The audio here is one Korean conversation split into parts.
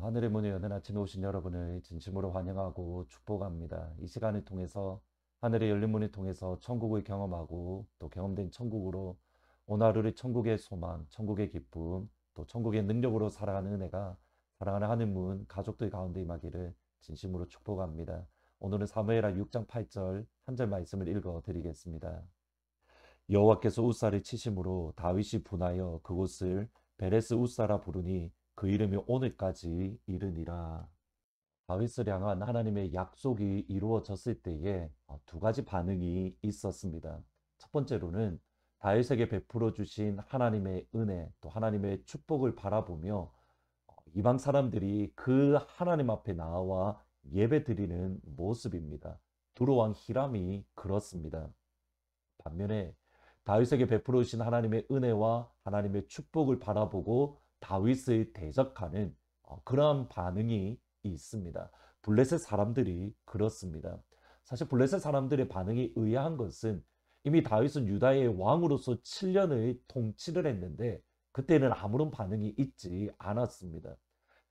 하늘의 문을 여는 아침에 오신 여러분을 진심으로 환영하고 축복합니다. 이 시간을 통해서 하늘의 열린 문을 통해서 천국을 경험하고 또 경험된 천국으로 오늘 하루를 천국의 소망, 천국의 기쁨, 또 천국의 능력으로 살아가는 은혜가 사랑하는 하늘 문 가족들 가운데 임하기를 진심으로 축복합니다. 오늘은 사무엘하 6장 8절 한 절 말씀을 읽어 드리겠습니다. 여호와께서 우사를 치심으로 다윗이 분하여 그곳을 베레스 우사라 부르니 그 이름이 오늘까지 이르니라. 다윗을 향한 하나님의 약속이 이루어졌을 때에 두 가지 반응이 있었습니다. 첫 번째로는 다윗에게 베풀어 주신 하나님의 은혜, 또 하나님의 축복을 바라보며 이방 사람들이 그 하나님 앞에 나와 예배 드리는 모습입니다. 두로왕 히람이 그렇습니다. 반면에 다윗에게 베풀어 주신 하나님의 은혜와 하나님의 축복을 바라보고 다윗을 대적하는 그러한 반응이 있습니다. 블레셋 사람들이 그렇습니다. 사실 블레셋 사람들의 반응이 의아한 것은 이미 다윗은 유다의 왕으로서 7년의 통치를 했는데 그때는 아무런 반응이 있지 않았습니다.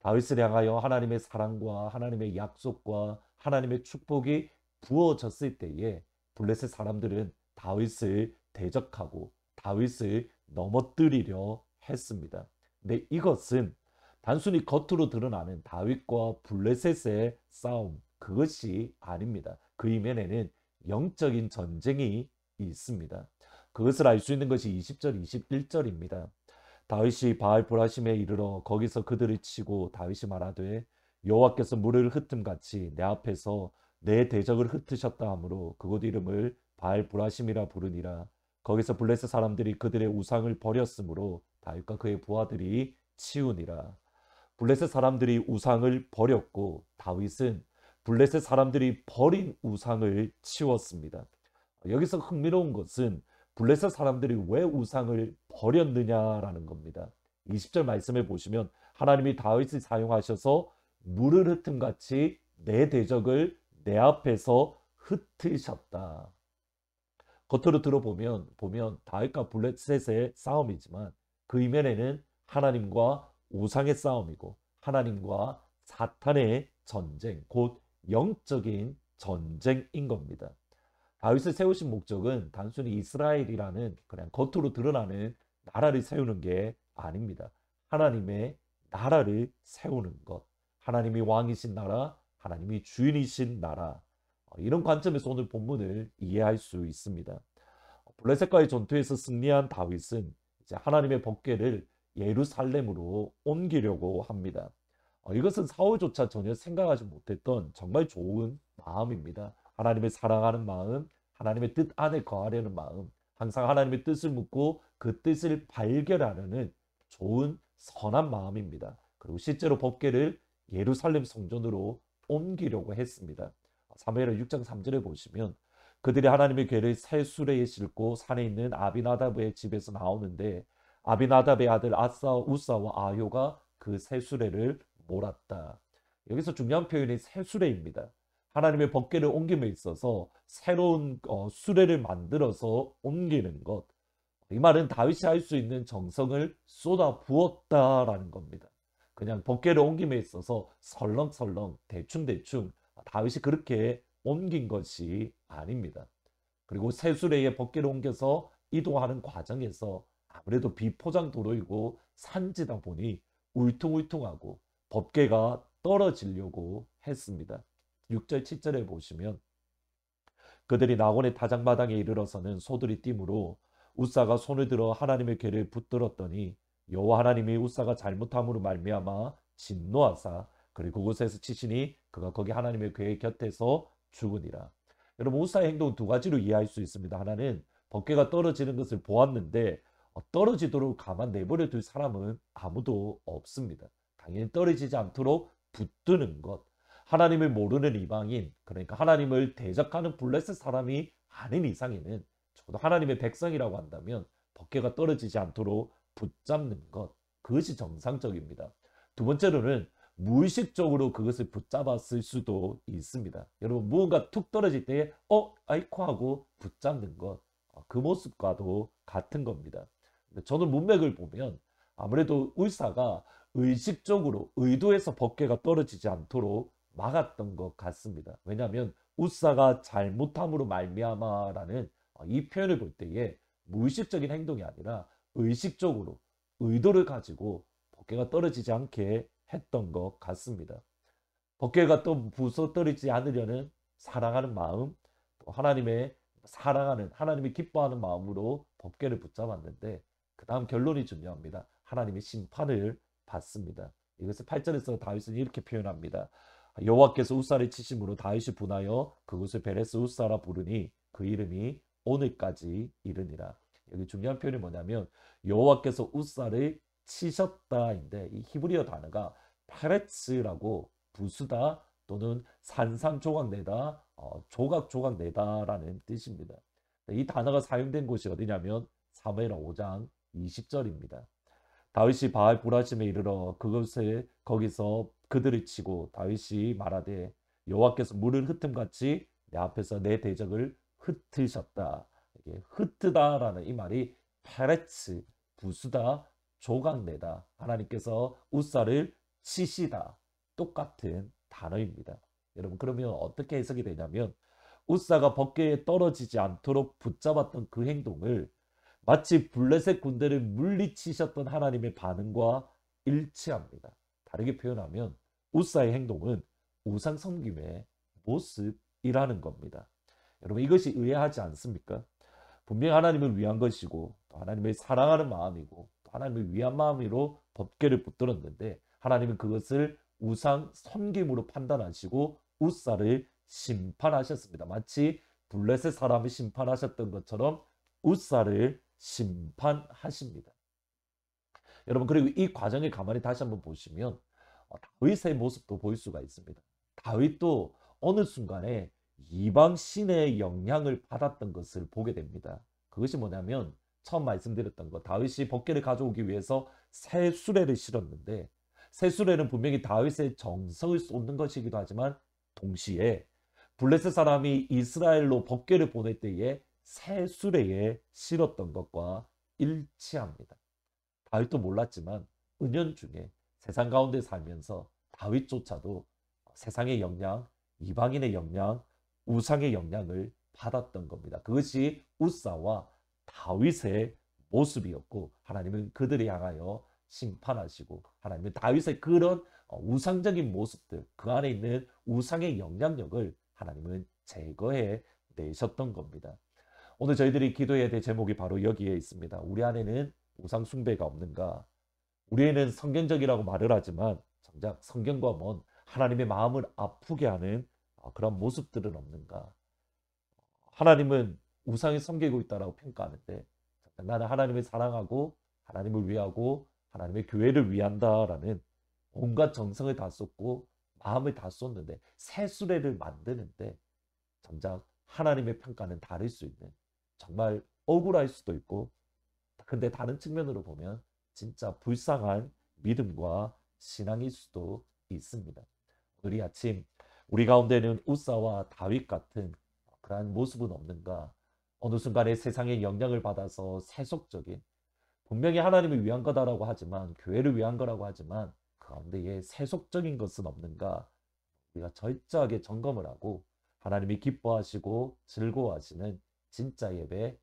다윗을 향하여 하나님의 사랑과 하나님의 약속과 하나님의 축복이 부어졌을 때에 블레셋 사람들은 다윗을 대적하고 다윗을 넘어뜨리려 했습니다. 근데 이것은 단순히 겉으로 드러나는 다윗과 블레셋의 싸움, 그것이 아닙니다. 그 이면에는 영적인 전쟁이 있습니다. 그것을 알 수 있는 것이 20절, 21절입니다. 다윗이 바알 브라심에 이르러 거기서 그들을 치고 다윗이 말하되 여호와께서 물을 흩음같이 내 앞에서 내 대적을 흩으셨다 하므로 그곳 이름을 바알 브라심이라 부르니라. 거기서 블레셋 사람들이 그들의 우상을 버렸으므로 다윗과 그의 부하들이 치우니라. 블레셋 사람들이 우상을 버렸고 다윗은 블레셋 사람들이 버린 우상을 치웠습니다. 여기서 흥미로운 것은 블레셋 사람들이 왜 우상을 버렸느냐라는 겁니다. 20절 말씀해 보시면 하나님이 다윗을 사용하셔서 물을 흩음같이 내 대적을 내 앞에서 흩으셨다. 겉으로 들어보면 다윗과 블레셋의 싸움이지만 그 이면에는 하나님과 우상의 싸움이고 하나님과 사탄의 전쟁, 곧 영적인 전쟁인 겁니다. 다윗을 세우신 목적은 단순히 이스라엘이라는 그냥 겉으로 드러나는 나라를 세우는 게 아닙니다. 하나님의 나라를 세우는 것, 하나님이 왕이신 나라, 하나님이 주인이신 나라, 이런 관점에서 오늘 본문을 이해할 수 있습니다. 블레셋과의 전투에서 승리한 다윗은 이제 하나님의 법궤를 예루살렘으로 옮기려고 합니다. 이것은 사울조차 전혀 생각하지 못했던 정말 좋은 마음입니다. 하나님을 사랑하는 마음, 하나님의 뜻 안에 거하려는 마음, 항상 하나님의 뜻을 묻고 그 뜻을 발견하려는 좋은 선한 마음입니다. 그리고 실제로 법궤를 예루살렘 성전으로 옮기려고 했습니다. 사무엘하 6장 3절에 보시면 그들이 하나님의 궤를 새 수레에 싣고 산에 있는 아비나답의 집에서 나오는데 아비나답의 아들 우사와 아효가 그 새 수레를 몰았다. 여기서 중요한 표현이 새 수레입니다. 하나님의 법궤를 옮김에 있어서 새로운 수레를 만들어서 옮기는 것. 이 말은 다윗이 할 수 있는 정성을 쏟아 부었다라는 겁니다. 그냥 법궤를 옮김에 있어서 설렁설렁 대충대충 다윗이 그렇게 옮긴 것이 아닙니다. 그리고 새 수레에 법궤를 옮겨서 이동하는 과정에서 아무래도 비포장 도로이고 산지다 보니 울퉁울퉁하고 법궤가 떨어지려고 했습니다. 6절 7절에 보시면 그들이 나곤의 다장마당에 이르러서는 소들이 뛰므로 우사가 손을 들어 하나님의 궤를 붙들었더니 여호와 하나님이 우사가 잘못함으로 말미암아 진노하사 그리고 그곳에서 치시니 그가 거기 하나님의 궤 곁에서 죽으니라. 여러분 우사의 행동은 두 가지로 이해할 수 있습니다. 하나는 법궤가 떨어지는 것을 보았는데 떨어지도록 가만 내버려 둘 사람은 아무도 없습니다. 당연히 떨어지지 않도록 붙드는 것. 하나님을 모르는 이방인, 그러니까 하나님을 대적하는 블레셋 사람이 아닌 이상에는 적어도 하나님의 백성이라고 한다면 법궤가 떨어지지 않도록 붙잡는 것. 그것이 정상적입니다. 두 번째로는 무의식적으로 그것을 붙잡았을 수도 있습니다. 여러분 무언가 툭 떨어질 때에 아이코 하고 붙잡는 것. 그 모습과도 같은 겁니다. 저는 문맥을 보면 아무래도 울사가 의식적으로 의도해서 법궤가 떨어지지 않도록 막았던 것 같습니다. 왜냐하면 우사가 잘못함으로 말미암아라는 이 표현을 볼 때에 무의식적인 행동이 아니라 의식적으로 의도를 가지고 법궤가 떨어지지 않게 했던 것 같습니다. 법궤가 또 부서뜨리지 않으려는 사랑하는 마음, 또 하나님의 사랑하는 하나님이 기뻐하는 마음으로 법궤를 붙잡았는데 그 다음 결론이 중요합니다. 하나님의 심판을 받습니다. 이것을 8절에서 다윗은 이렇게 표현합니다. 여호와께서 우사를 치심으로 다윗이 분하여 그곳을 베레스 우사라 부르니 그 이름이 오늘까지 이르니라. 여기 중요한 표현이 뭐냐면 여호와께서 우사를 치셨다인데 이 히브리어 단어가 페레츠라고 부수다 또는 산산조각 내다, 조각조각 내다라는 뜻입니다. 이 단어가 사용된 곳이 어디냐면 사무엘하 5장 20절입니다. 다윗이 바알 브라심에 이르러 그것을 거기서 그들을 치고 다윗이 말하되 여호와께서 물을 흩음같이 내 앞에서 내 대적을 흩으셨다. 이게 흩트다라는 이 말이 페레츠 부수다 조각내다 하나님께서 우사를 치시다 똑같은 단어입니다. 여러분 그러면 어떻게 해석이 되냐면 우사가 법궤에 떨어지지 않도록 붙잡았던 그 행동을 마치 블레셋 군대를 물리치셨던 하나님의 반응과 일치합니다. 다르게 표현하면 우사의 행동은 우상 섬김의 모습이라는 겁니다. 여러분 이것이 의아하지 않습니까? 분명히 하나님을 위한 것이고 또 하나님을 사랑하는 마음이고 또 하나님을 위한 마음으로 법궤를 붙들었는데 하나님은 그것을 우상 섬김으로 판단하시고 우사를 심판하셨습니다. 마치 블레셋 사람을 심판하셨던 것처럼 우사를 심판하십니다. 여러분 그리고 이 과정을 가만히 다시 한번 보시면 다윗의 모습도 볼 수가 있습니다. 다윗도 어느 순간에 이방 신의 영향을 받았던 것을 보게 됩니다. 그것이 뭐냐면 처음 말씀드렸던 것, 다윗이 법궤를 가져오기 위해서 새 수레를 실었는데 새 수레는 분명히 다윗의 정성을 쏟는 것이기도 하지만 동시에 블레셋 사람이 이스라엘로 법궤를 보낼 때에 새 수레에 실었던 것과 일치합니다. 다윗도 몰랐지만 은연중에 세상 가운데 살면서 다윗조차도 세상의 영향, 이방인의 영향, 우상의 영향을 받았던 겁니다. 그것이 우사와 다윗의 모습이었고 하나님은 그들을 향하여 심판하시고 하나님은 다윗의 그런 우상적인 모습들, 그 안에 있는 우상의 영향력을 하나님은 제거해 내셨던 겁니다. 오늘 저희들이 기도해야 될 제목이 바로 여기에 있습니다. 우리 안에는 우상 숭배가 없는가? 우리는 성경적이라고 말을 하지만 정작 성경과 먼 하나님의 마음을 아프게 하는 그런 모습들은 없는가? 하나님은 우상이 섬기고 있다라고 평가하는데 나는 하나님을 사랑하고 하나님을 위하고 하나님의 교회를 위한다라는 온갖 정성을 다 쏟고 마음을 다 쏟는데 새 수레를 만드는데 정작 하나님의 평가는 다를 수 있는 정말 억울할 수도 있고 근데 다른 측면으로 보면 진짜 불쌍한 믿음과 신앙일 수도 있습니다. 오늘 이 아침 우리 가운데는 우사와 다윗 같은 그러한 모습은 없는가? 어느 순간에 세상의 영향을 받아서 세속적인 분명히 하나님을 위한 거다라고 하지만 교회를 위한 거라고 하지만 그 가운데에 세속적인 것은 없는가? 우리가 철저하게 점검을 하고 하나님이 기뻐하시고 즐거워하시는 진짜 예배,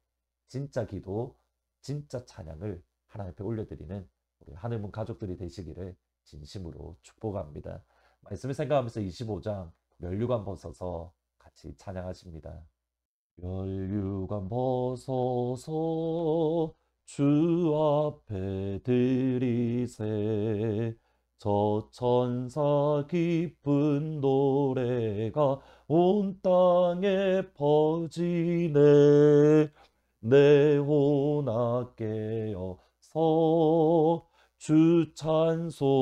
진짜 기도, 진짜 찬양을 하나님 앞에 올려드리는 우리 하늘문 가족들이 되시기를 진심으로 축복합니다. 말씀을 생각하면서 25장 면류관 벗어서 같이 찬양하십니다. 면류관 벗어서 주 앞에 드리세 저 천사 기쁜 노래가 온 땅에 퍼지네. 내 혼아 깨어서 주 찬송하여라.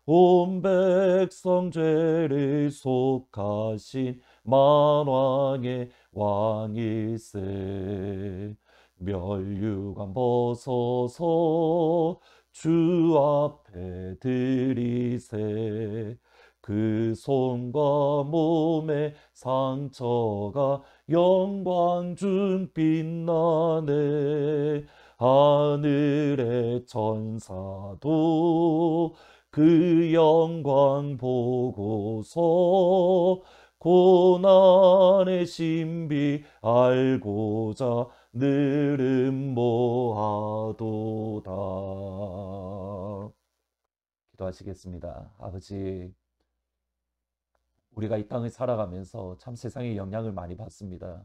온 백성 죄를 속하신 만왕의 왕일세. 멸류관 벗어서 주 앞에 드리세. 그 손과 몸의 상처가 영광 중 빛나네. 하늘의 천사도 그 영광 보고서 고난의 신비 알고자 늘은 모아도다. 기도하시겠습니다. 아버지, 우리가 이 땅을 살아가면서 참 세상의 영향을 많이 받습니다.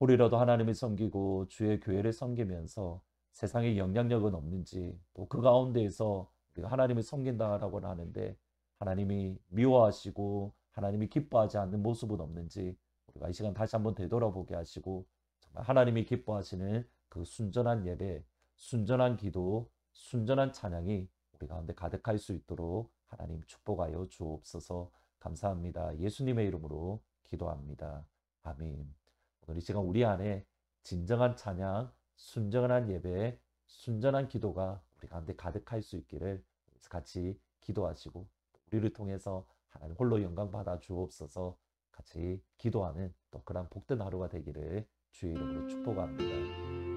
우리라도 하나님을 섬기고 주의 교회를 섬기면서 세상에 영향력은 없는지, 또 그 가운데에서 우리가 하나님을 섬긴다라고 하는데 하나님이 미워하시고 하나님이 기뻐하지 않는 모습은 없는지 우리가 이 시간 다시 한번 되돌아보게 하시고, 정말 하나님이 기뻐하시는 그 순전한 예배, 순전한 기도, 순전한 찬양이 우리 가운데 가득할 수 있도록 하나님 축복하여 주옵소서. 감사합니다. 예수님의 이름으로 기도합니다. 아멘. 오늘 이 시간 우리 안에 진정한 찬양, 순전한 예배, 순전한 기도가 우리 가운데 가득할 수 있기를 같이 기도하시고, 우리를 통해서 하나님 홀로 영광 받아 주옵소서. 같이 기도하는 또 그런 복된 하루가 되기를 주의 이름으로 축복합니다.